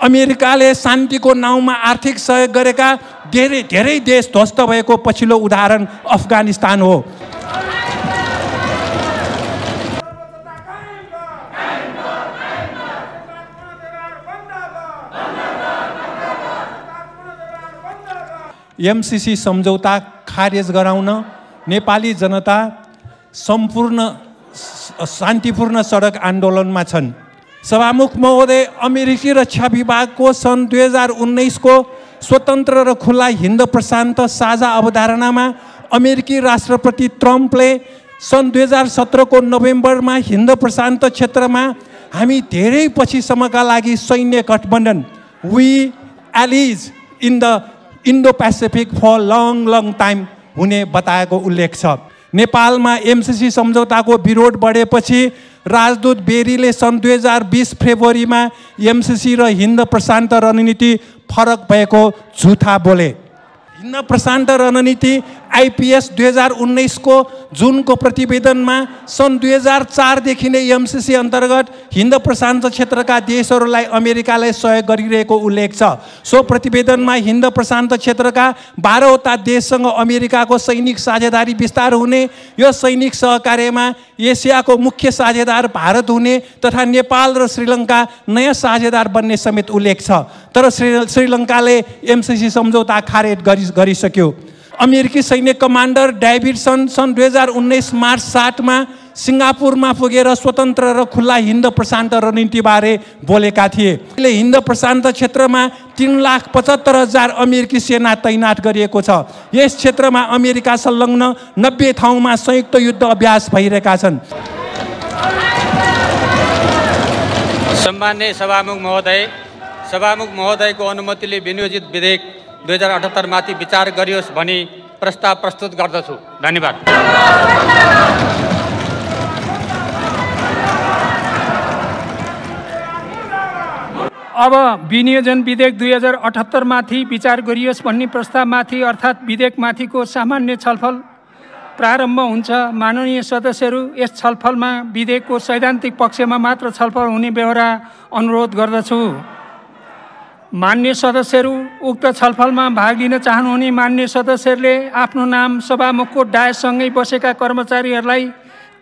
अमेरिकाले शान्तिको नाउँमा आर्थिक सहयोग गरेका धेरै देश ध्वस्त भएको पछिल्लो उदाहरण अफगानिस्तान हो। एमसीसी सम्झौता खारेज गराउन नेपाली जनता सम्पूर्ण शान्तिपूर्ण सडक आन्दोलनमा छन्। सभामुख महोदय, अमेरिकी रक्षा विभागको सन् 2019 को स्वतन्त्र र खुला हिन्द प्रशान्त साझा अवधारणामा अमेरिकी राष्ट्रपति ट्रम्पले सन् 2017 को नोभेम्बरमा हिन्द प्रशान्त क्षेत्रमा हामी धेरै पछिसम्मका लागि सैन्य गठबन्धन we allies in the Indo Pacific for long time हुने बताएको उल्लेख छ। नेपालमा एमसीसी सम्झौताको विरोध बढेपछि राजदूत बेरीले सन् 2020 फेब्रुअरीमा एमसीसी र हिन्द प्रशान्त रणनीति फरक भएको झुठा बोले। हिन्द प्रशान्त रणनीति आइपीएस 2019 को जुनको प्रतिवेदनमा सन् 2004 देखि नै एमसीसी अन्तर्गत हिन्द प्रशान्त क्षेत्रका देशहरूलाई अमेरिकाले सहयोग गरिरहेको उल्लेख छ। सो प्रतिवेदनमा हिन्द प्रशान्त क्षेत्रका 12वटा देशसँग अमेरिकाको सैनिक साझेदारी विस्तार हुने, यो सैनिक सहकार्यमा एसियाको मुख्य साझेदार भारत हुने तथा नेपाल र श्रीलङ्का नयाँ साझेदार बन्ने समेत उल्लेख छ। तर श्रीलङ्काले एमसीसी सम्झौता खारेज गरिसक्यो। अमेरिकी सैन्य कमान्डर डेभिडसन सन् 2019 मार्च 7 मा सिङ्गापुरमा पुगेर स्वतन्त्र र खुला हिन्द प्रशान्त रणनीतिबारे बोलेका थिए। हिन्द प्रशान्त क्षेत्रमा 3,75,000 अमेरिकी सेना तैनात गरिएको छ। यस क्षेत्रमा अमेरिका संलग्न 90 ठाउँमा संयुक्त युद्ध अभ्यास भइरहेका छन्। सम्माननीय सभामुख महोदयको अनुमतिले विनियोजित विधेयक 2078 माथि विचार गरियोस् भनी प्रस्ताव प्रस्तुत गर्दछु। धन्यवाद। अब विनियोजन विधेयक 2078 माथि विचार गरियोस् भन्ने प्रस्तावमाथि अर्थात् विधेयकमाथिको सामान्य छलफल प्रारम्भ हुन्छ। माननीय सदस्यहरू, यस छलफलमा विधेयकको सैद्धान्तिक पक्षमा मात्र छलफल हुने बेहोरा अनुरोध गर्दछु। मान्य सदस्यहरू, उक्त छलफलमा भाग लिन चाहनुहुने मान्य सदस्यहरूले आफ्नो नाम सभामुखको डायससँगै बसेका कर्मचारीहरूलाई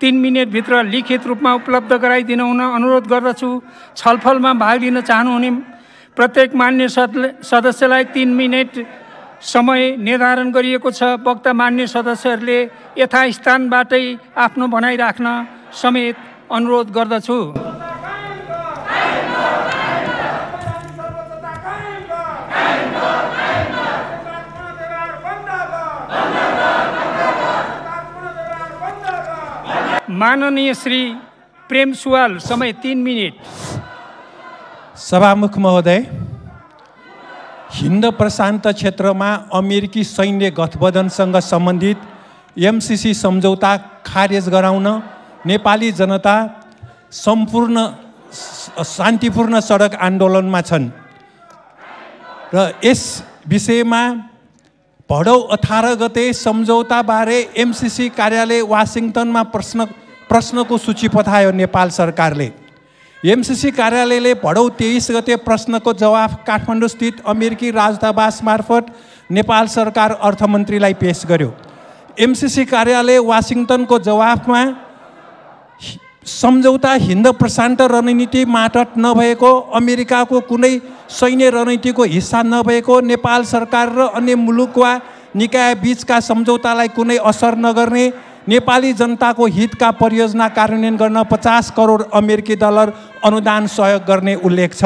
3 मिनेटभित्र लिखित रूपमा उपलब्ध गराइदिन हुन अनुरोध गर्दछु। छलफलमा भाग लिन चाहनुहुने प्रत्येक मान्य सदस्यलाई 3 मिनेट समय निर्धारण गरिएको छ। वक्ता मान्य सदस्यहरूले यथास्थानबाटै आफ्नो भनाइ राख्न समेत अनुरोध गर्दछु। माननीय श्री प्रेम सुवाल, समय 3 मिनेट। सभामुख महोदय, हिन्द प्रशान्त क्षेत्रमा अमेरिकी सैन्य गठबन्धनसँग सम्बन्धित एमसीसी सम्झौता खारेज गराउन नेपाली जनता सम्पूर्ण शान्तिपूर्ण सडक आन्दोलनमा छन् र यस विषयमा भदौ 18 गते सम्झौताबारे एमसीसी कार्यालय वाशिङटनमा प्रश्नको सूची पठायो नेपाल सरकारले। एमसीसी कार्यालयले भदौ 23 गते प्रश्नको जवाफ काठमाडौँ स्थित अमेरिकी राजदूतावास मार्फत नेपाल सरकार अर्थमन्त्रीलाई पेश गर्यो। एमसीसी कार्यालय वाशिङटनको जवाफमा सम्झौता हिन्द प्रशान्त रणनीति मातहत नभएको, अमेरिकाको कुनै सैन्य रणनीतिको हिस्सा नभएको, नेपाल सरकार र अन्य मुलुक वा निकाय बीचका सम्झौतालाई कुनै असर नगर्ने, नेपाली जनताको हितका परियोजना कार्यान्वयन गर्न 50 करोड अमेरिकी डलर अनुदान सहयोग गर्ने उल्लेख छ।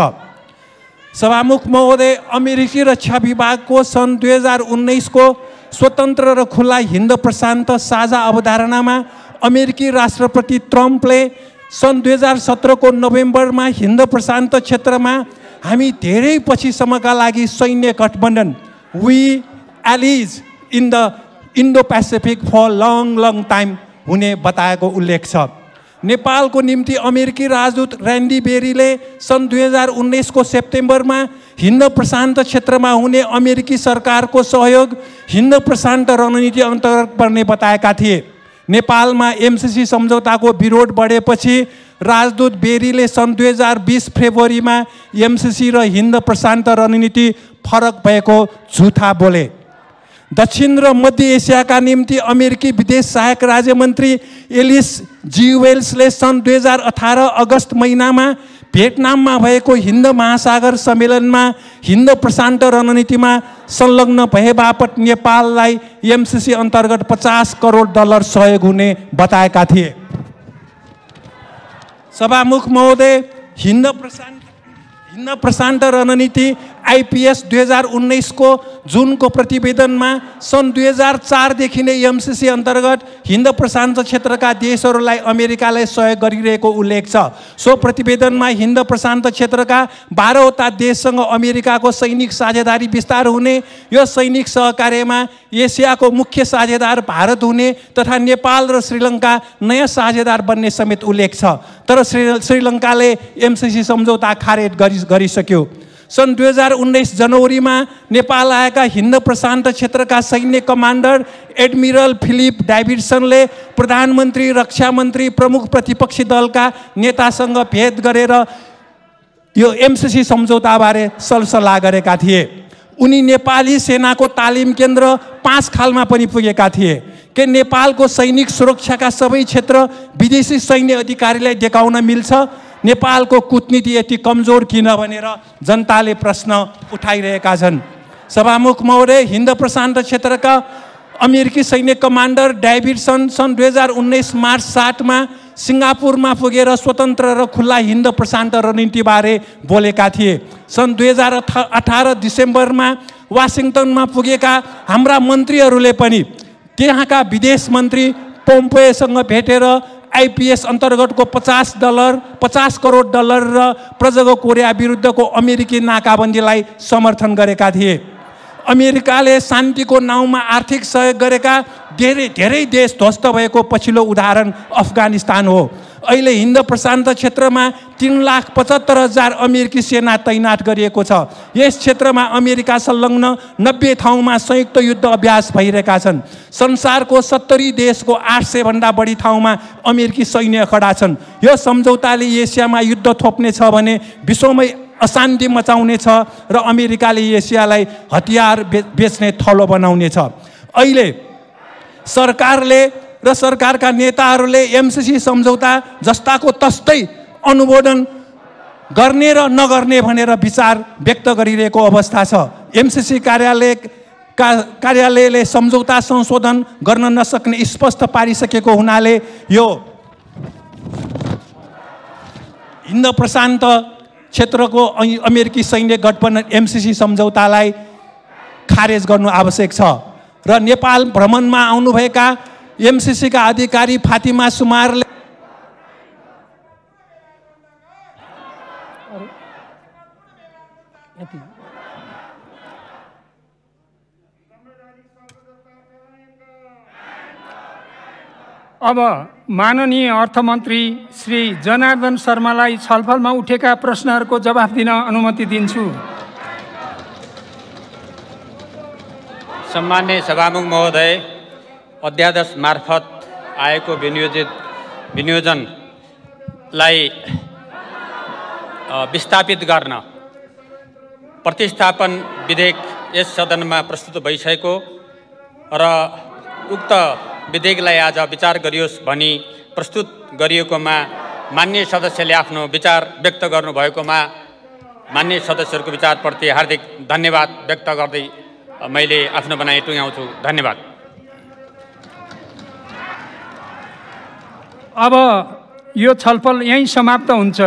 सभामुख महोदय, अमेरिकी रक्षा विभागको सन् 2019 को स्वतन्त्र र खुला हिन्द प्रशान्त साझा अवधारणामा अमेरिकी राष्ट्रपति ट्रम्पले सन् 2017 को नोभेम्बरमा हिन्द प्रशान्त क्षेत्रमा हामी धेरै पछिसम्मका लागि सैन्य गठबन्धन we allies in the Indo Pacific for long time हुने बताएको उल्लेख छ। नेपालको निम्ति अमेरिकी राजदूत ऱ्यान्डी बेरीले सन् 2019 को सेप्टेम्बरमा हिन्द प्रशान्त क्षेत्रमा हुने अमेरिकी सरकारको सहयोग हिन्द प्रशान्त रणनीति अन्तर्गत पर्ने बताएका थिए। नेपालमा एमसीसी सम्झौताको विरोध बढेपछि राजदूत बेरीले सन् 2020 फेब्रुअरीमा एमसिसी र हिन्द प्रशान्त रणनीति फरक भएको झुठा बोले। दक्षिण र मध्य एसियाका निम्ति अमेरिकी विदेश सहायक राज्यमन्त्री एलिस जी वेल्सले सन् 2018 अगस्त महिनामा भियतनाममा भएको हिन्द महासागर सम्मेलनमा हिन्द प्रशान्त रणनीतिमा संलग्न भए बापत नेपाललाई एमसिसी अन्तर्गत $50 करोड सहयोग हुने बताएका थिए। सभामुख महोदय, हिन्द प्रशान्त रणनीति आइपिएस 2019 को जुनको प्रतिवेदनमा सन् 2004 देखि नै एमसिसी अन्तर्गत हिन्द प्रशान्त क्षेत्रका देशहरूलाई अमेरिकालाई सहयोग गरिरहेको उल्लेख छ। सो प्रतिवेदनमा हिन्द प्रशान्त क्षेत्रका 12वटा देशसँग अमेरिकाको सैनिक साझेदारी विस्तार हुने, यो सैनिक सहकार्यमा एसियाको मुख्य साझेदार भारत हुने तथा नेपाल र श्रीलङ्का नयाँ साझेदार बन्ने समेत उल्लेख छ। तर श्रीलङ्काले एमसिसी सम्झौता खारेज गरिसक्यो। सन् 2019 जनवरीमा नेपाल आएका हिन्द प्रशान्त क्षेत्रका सैन्य कमान्डर एडमिरल फिलिप डेभिडसनले प्रधानमन्त्री, रक्षा मन्त्री, प्रमुख प्रतिपक्षी दलका नेतासँग भेट गरेर यो एमसिसी सम्झौताबारे सल्लाह गरेका थिए। उनी नेपाली सेनाको तालिम केन्द्र 5 खालमा पनि पुगेका थिए। के नेपालको सैनिक सुरक्षाका सबै क्षेत्र विदेशी सैन्य अधिकारीलाई देखाउन मिल्छ? नेपालको कूटनीति यति कमजोर किन भनेर जनताले प्रश्न उठाइरहेका छन्। सभामुख महोदय, हिन्द प्रशान्त क्षेत्रका अमेरिकी सैन्य कमान्डर डेभिडसन सन् 2019 मार्च 7 मा सिङ्गापुरमा पुगेर स्वतन्त्र र खुल्ला हिन्द प्रशान्त रणनीतिबारे बोलेका थिए। सन् 2018 डिसेम्बरमा वासिङटनमा पुगेका हाम्रा मन्त्रीहरूले पनि त्यहाँका विदेश मन्त्री पोम्पेयोसँग भेटेर आइपिएस अन्तर्गतको $50 करोड र प्रजाको कोरिया विरुद्धको अमेरिकी नाकाबन्दीलाई समर्थन गरेका थिए। अमेरिकाले शान्तिको नाउँमा आर्थिक सहयोग गरेका धेरै देश ध्वस्त भएको पछिल्लो उदाहरण अफगानिस्तान हो। अहिले हिन्द प्रशान्त क्षेत्रमा 3,75,000 अमेरिकी सेना तैनात गरिएको छ। यस क्षेत्रमा अमेरिका संलग्न 90 ठाउँमा संयुक्त युद्ध अभ्यास भइरहेका छन्। संसारको 70 देशको 800 भन्दा बढी ठाउँमा अमेरिकी सैन्य खडा छन्। यो सम्झौताले एसियामा युद्ध थोप्ने छ भने विश्वमै अशान्ति मचाउने छ र अमेरिकाले एसियालाई हतियार बेच्ने थलो बनाउने छ। अहिले सरकारले र सरकारका नेताहरूले एमसिसी सम्झौता जस्ताको तस्तै अनुमोदन गर्ने र नगर्ने भनेर विचार व्यक्त गरिरहेको अवस्था छ। एमसिसी कार्यालयले सम्झौता संशोधन गर्न नसक्ने स्पष्ट पारिसकेको हुनाले यो हिन्द प्रशान्त क्षेत्रको अमेरिकी सैन्य गठबन्धन एमसिसी सम्झौतालाई खारेज गर्नु आवश्यक छ। र नेपाल भ्रमणमा आउनुभएका एमसिसीका अधिकारी फातिमा सुमारले अब माननीय अर्थमन्त्री श्री जनार्दन शर्मालाई छलफलमा उठेका प्रश्नहरूको जवाफ दिन अनुमति दिन्छु। सम्मान्य सभामुख महोदय, अध्यादेश मार्फत आएको विनियोजनलाई विस्थापित गर्न प्रतिस्थापन विधेयक यस सदनमा प्रस्तुत भइसकेको र उक्त विधेयकलाई आज विचार गरियोस् भनी प्रस्तुत गरिएकोमा माननीय सदस्यले आफ्नो विचार व्यक्त गर्नुभएकोमा माननीय सदस्यहरूको विचारप्रति हार्दिक धन्यवाद व्यक्त गर्दै मैले आफ्नो भनाइ टुङ्ग्याउँछु। धन्यवाद। अब यो छलफल यहीँ समाप्त हुन्छ।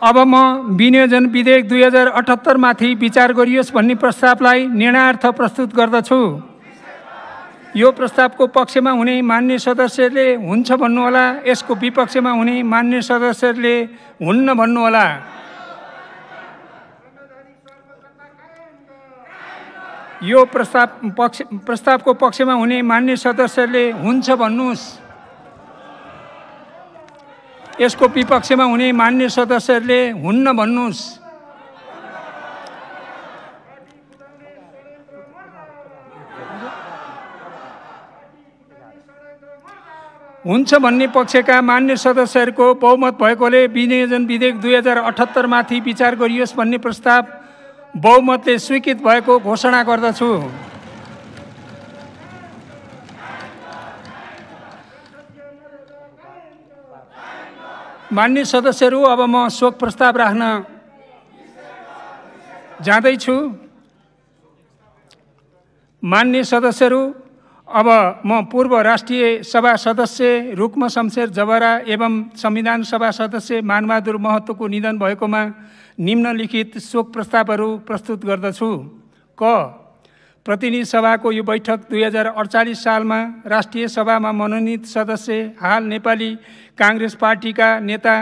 अब म विनियोजन विधेयक 2078 माथि विचार गरियोस् भन्ने प्रस्तावलाई निर्णयार्थ प्रस्तुत गर्दछु। यो प्रस्तावको पक्षमा हुने मान्य सदस्यले हुन्छ भन्नुहोला, यसको विपक्षमा हुने मान्य सदस्यले हुन्न भन्नुहोला। यो प्रस्तावको पक्षमा हुने मान्य सदस्यले हुन्छ भन्नुहोस्। यसको विपक्षमा हुने मान्य सदस्यले हुन्न भन्नुहोस्। हुन्छ भन्ने पक्षका मान्य सदस्यहरूको बहुमत भएकोले विनियोजन विधेयक 2078 माथि विचार गरियोस् भन्ने प्रस्ताव बहुमतले स्वीकृत भएको घोषणा गर्दछु। मान्य सदस्यहरू, अब म शोक प्रस्ताव राख्न जाँदैछु। मान्य सदस्यहरू, अब म पूर्व राष्ट्रिय सभा सदस्य रुक्म शमशेर जबरा एवं संविधान सभा सदस्य मानबहादुर महतोको निधन भएकोमा निम्नलिखित शोक प्रस्तावहरू प्रस्तुत गर्दछु। क, प्रतिनिधि सभाको यो बैठक 2048 सालमा राष्ट्रिय सभामा मनोनित सदस्य, हाल नेपाली काङ्ग्रेस पार्टीका नेता,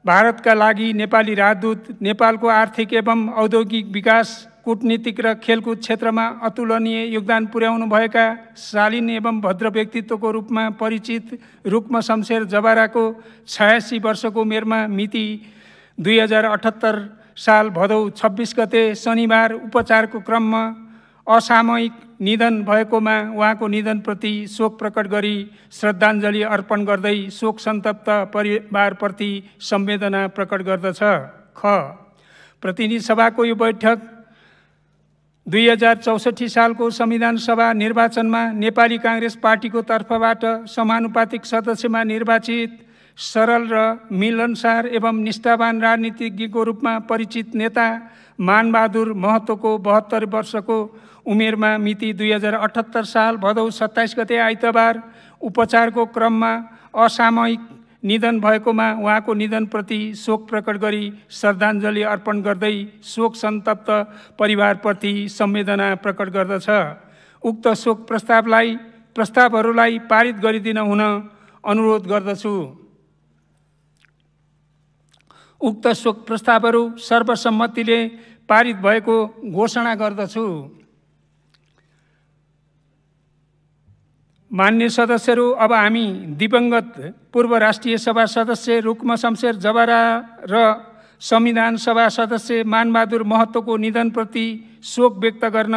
भारतका लागि नेपाली राजदूत, नेपालको आर्थिक एवं औद्योगिक विकास, कूटनीतिक र खेलकुद क्षेत्रमा अतुलनीय योगदान पुर्याउनुभएका शालीन एवं भद्र व्यक्तित्वको रूपमा परिचित रुक्म शमशेर जबराको 86 वर्षको उमेरमा मिति 2078 साल भदौ 26 गते शनिबार उपचारको क्रममा असामयिक निधन भएकोमा उहाँको निधनप्रति शोक प्रकट गरी श्रद्धाञ्जली अर्पण गर्दै शोक सन्तप्त परिवारप्रति संवेदना प्रकट गर्दछ। ख, प्रतिनिधि सभाको यो बैठक 2064 सालको संविधान सभा निर्वाचनमा नेपाली काङ्ग्रेस पार्टीको तर्फबाट समानुपातिक सदस्यमा निर्वाचित सरल र मिलनसार एवं निष्ठावान राजनीतिज्ञको रूपमा परिचित नेता मानबहादुर महतोको 72 वर्षको उमेरमा मिति 2078 साल भदौ 27 गते आइतबार उपचारको क्रममा असामयिक निधन भएकोमा उहाँको निधनप्रति शोक प्रकट गरी श्रद्धाञ्जली अर्पण गर्दै शोक सन्तप्त परिवारप्रति संवेदना प्रकट गर्दछ। उक्त शोक प्रस्तावहरूलाई पारित गरिदिन हुन अनुरोध गर्दछु। उक्त शोक प्रस्तावहरू सर्वसम्मतिले पारित भएको घोषणा गर्दछु। मान्य सदस्यहरू, अब हामी दिवंगत पूर्व राष्ट्रिय सभा सदस्य रुक्म शमशेर जबरा र संविधान सभा सदस्य मानबहादुर महतोको निधनप्रति शोक व्यक्त गर्न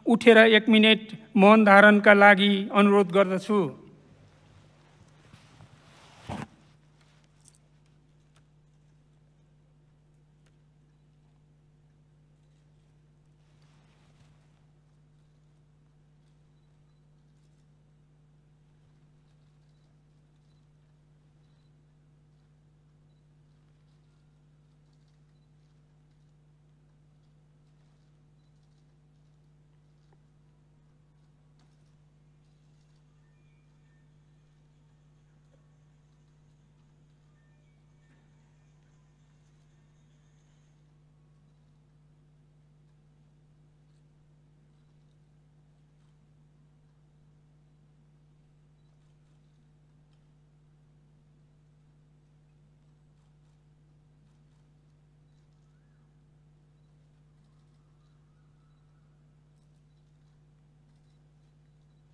उठेर 1 मिनेट मौन धारणका लागि अनुरोध गर्दछु।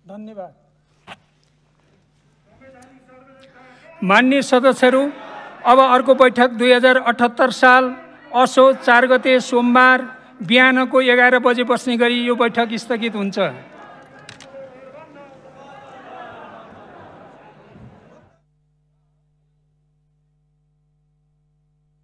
धन्यवाद। मान्य सदस्यहरू, अब अर्को बैठक 2078 साल असोज 4 गते सोमबार बिहानको 11 बजे बस्ने गरी यो बैठक स्थगित हुन्छ।